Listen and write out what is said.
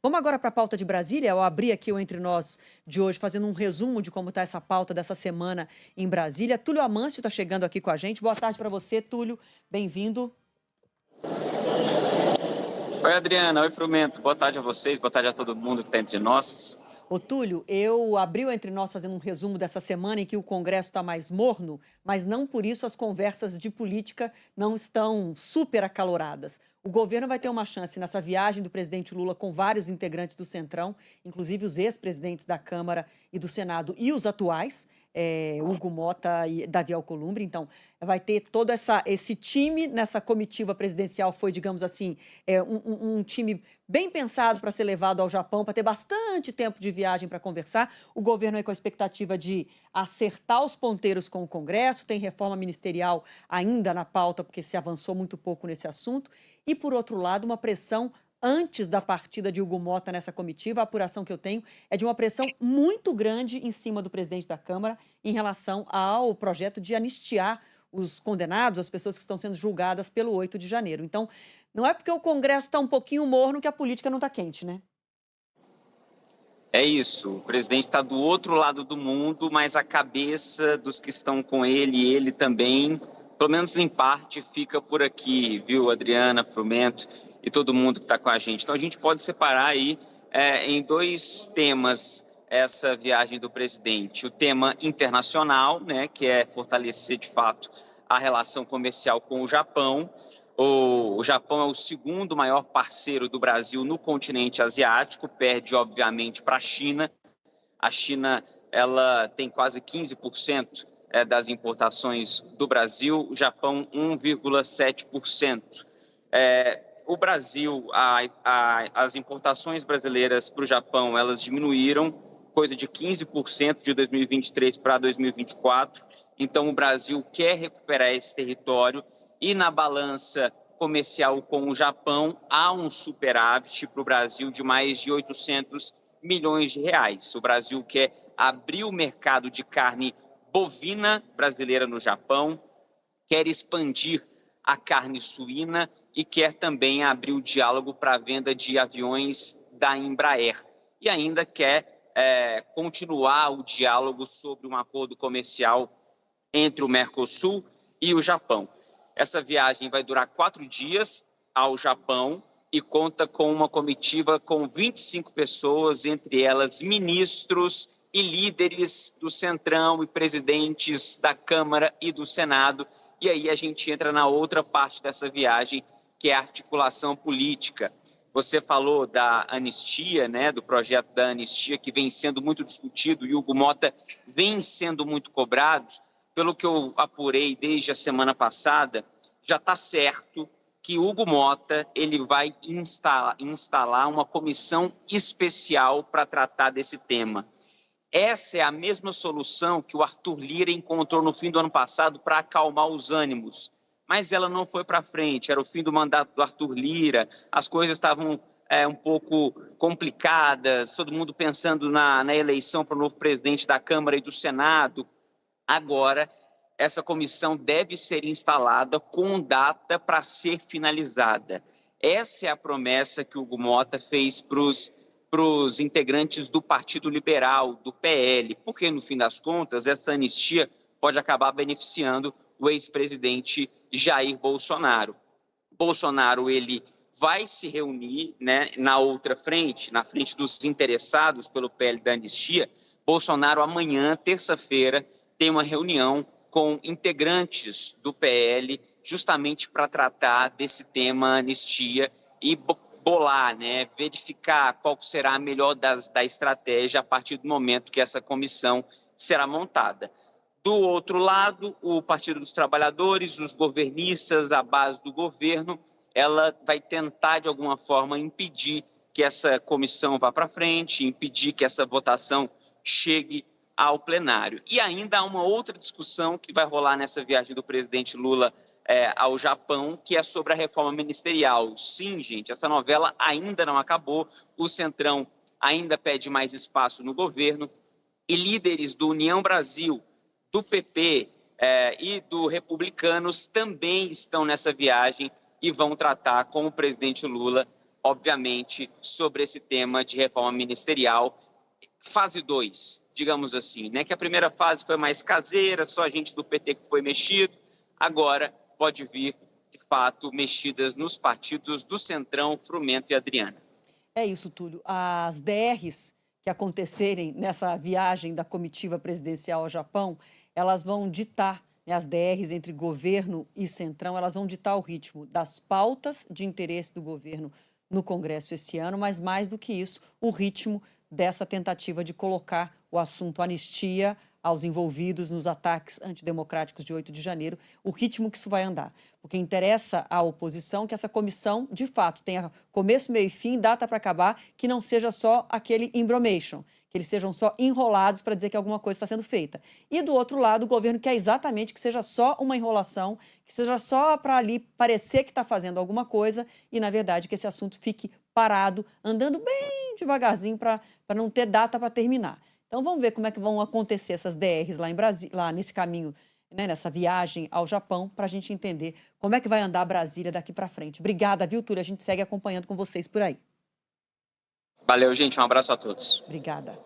Vamos agora para a pauta de Brasília. Eu abri aqui o Entre Nós de hoje, fazendo um resumo de como está essa pauta dessa semana em Brasília. Túlio Amâncio está chegando aqui com a gente. Boa tarde para você, Túlio. Bem-vindo. Oi, Adriana. Oi, Frumento. Boa tarde a vocês, boa tarde a todo mundo que está entre nós. Ô, Túlio, eu abri o Entre Nós fazendo um resumo dessa semana em que o Congresso está mais morno, mas não por isso as conversas de política não estão super acaloradas. O governo vai ter uma chance nessa viagem do presidente Lula com vários integrantes do Centrão, inclusive os ex-presidentes da Câmara e do Senado e os atuais, Hugo Mota e Davi Alcolumbre. Então, vai ter todo esse time nessa comitiva presidencial. Foi, digamos assim, um time bem pensado para ser levado ao Japão, para ter bastante tempo de viagem para conversar. O governo aí com a expectativa de acertar os ponteiros com o Congresso, tem reforma ministerial ainda na pauta, porque se avançou muito pouco nesse assunto. E, por outro lado, uma pressão antes da partida de Hugo Mota nessa comitiva. A apuração que eu tenho é de uma pressão muito grande em cima do presidente da Câmara em relação ao projeto de anistiar os condenados, as pessoas que estão sendo julgadas pelo 8 de janeiro. Então, não é porque o Congresso está um pouquinho morno que a política não está quente, né? É isso, o presidente está do outro lado do mundo, mas a cabeça dos que estão com ele e ele também, pelo menos em parte, fica por aqui, viu, Adriana, Frumento e todo mundo que está com a gente. Então, a gente pode separar aí em dois temas essa viagem do presidente. O tema internacional, né, que é fortalecer, de fato, a relação comercial com o Japão. O Japão é o segundo maior parceiro do Brasil no continente asiático, perde, obviamente, para a China. A China ela tem quase 15% das importações do Brasil, o Japão 1,7%. O Brasil, as importações brasileiras para o Japão, elas diminuíram, coisa de 15% de 2023 para 2024. Então, o Brasil quer recuperar esse território e na balança comercial com o Japão há um superávit para o Brasil de mais de 800 milhões de reais. O Brasil quer abrir o mercado de carne bovina brasileira no Japão, quer expandir a carne suína e quer também abrir o diálogo para a venda de aviões da Embraer. E ainda quer continuar o diálogo sobre um acordo comercial entre o Mercosul e o Japão. Essa viagem vai durar 4 dias ao Japão e conta com uma comitiva com 25 pessoas, entre elas ministros e líderes do Centrão e presidentes da Câmara e do Senado. E aí a gente entra na outra parte dessa viagem, que é a articulação política. Você falou da anistia, né, do projeto da anistia, que vem sendo muito discutido e o Hugo Mota vem sendo muito cobrado. Pelo que eu apurei desde a semana passada, já está certo que Hugo Mota ele vai instalar uma comissão especial para tratar desse tema. Essa é a mesma solução que o Arthur Lira encontrou no fim do ano passado para acalmar os ânimos, mas ela não foi para frente. Era o fim do mandato do Arthur Lira, as coisas estavam um pouco complicadas, todo mundo pensando na eleição para o novo presidente da Câmara e do Senado. Agora, essa comissão deve ser instalada com data para ser finalizada. Essa é a promessa que o Hugo Mota fez para os integrantes do Partido Liberal, do PL, porque, no fim das contas, essa anistia pode acabar beneficiando o ex-presidente Jair Bolsonaro. Bolsonaro, ele vai se reunir, né, na outra frente, na frente dos interessados pelo PL da anistia. Bolsonaro, amanhã, terça-feira, tem uma reunião com integrantes do PL, justamente para tratar desse tema anistia e bolar, né, verificar qual será a melhor da estratégia a partir do momento que essa comissão será montada. Do outro lado, o Partido dos Trabalhadores, os governistas, a base do governo, ela vai tentar, de alguma forma, impedir que essa comissão vá para frente, impedir que essa votação chegue ao plenário. E ainda há uma outra discussão que vai rolar nessa viagem do presidente Lula ao Japão, que é sobre a reforma ministerial. Sim, gente, essa novela ainda não acabou, o Centrão ainda pede mais espaço no governo e líderes do União Brasil, do PP e do Republicanos também estão nessa viagem e vão tratar com o presidente Lula obviamente, sobre esse tema de reforma ministerial. Fase 2, digamos assim, né? Que a primeira fase foi mais caseira, só a gente do PT que foi mexido. Agora pode vir, de fato, mexidas nos partidos do Centrão, Frumento e Adriana. É isso, Túlio. As DRs que acontecerem nessa viagem da comitiva presidencial ao Japão, elas vão ditar, né, as DRs entre governo e centrão, elas vão ditar o ritmo das pautas de interesse do governo no Congresso esse ano, mas mais do que isso, o ritmo dessa tentativa de colocar o assunto anistia aos envolvidos nos ataques antidemocráticos de 8 de janeiro, o ritmo que isso vai andar. Porque interessa à oposição que essa comissão, de fato, tenha começo, meio e fim, data para acabar, que não seja só aquele embromation, que eles sejam só enrolados para dizer que alguma coisa está sendo feita. E, do outro lado, o governo quer exatamente que seja só uma enrolação, que seja só para ali parecer que está fazendo alguma coisa e, na verdade, que esse assunto fique parado, andando bem devagarzinho para não ter data para terminar. Então vamos ver como é que vão acontecer essas DRs lá em Brasília, lá nesse caminho, né, nessa viagem ao Japão, para a gente entender como é que vai andar Brasília daqui para frente. Obrigada, viu, Túlio? A gente segue acompanhando com vocês por aí. Valeu, gente. Um abraço a todos. Obrigada.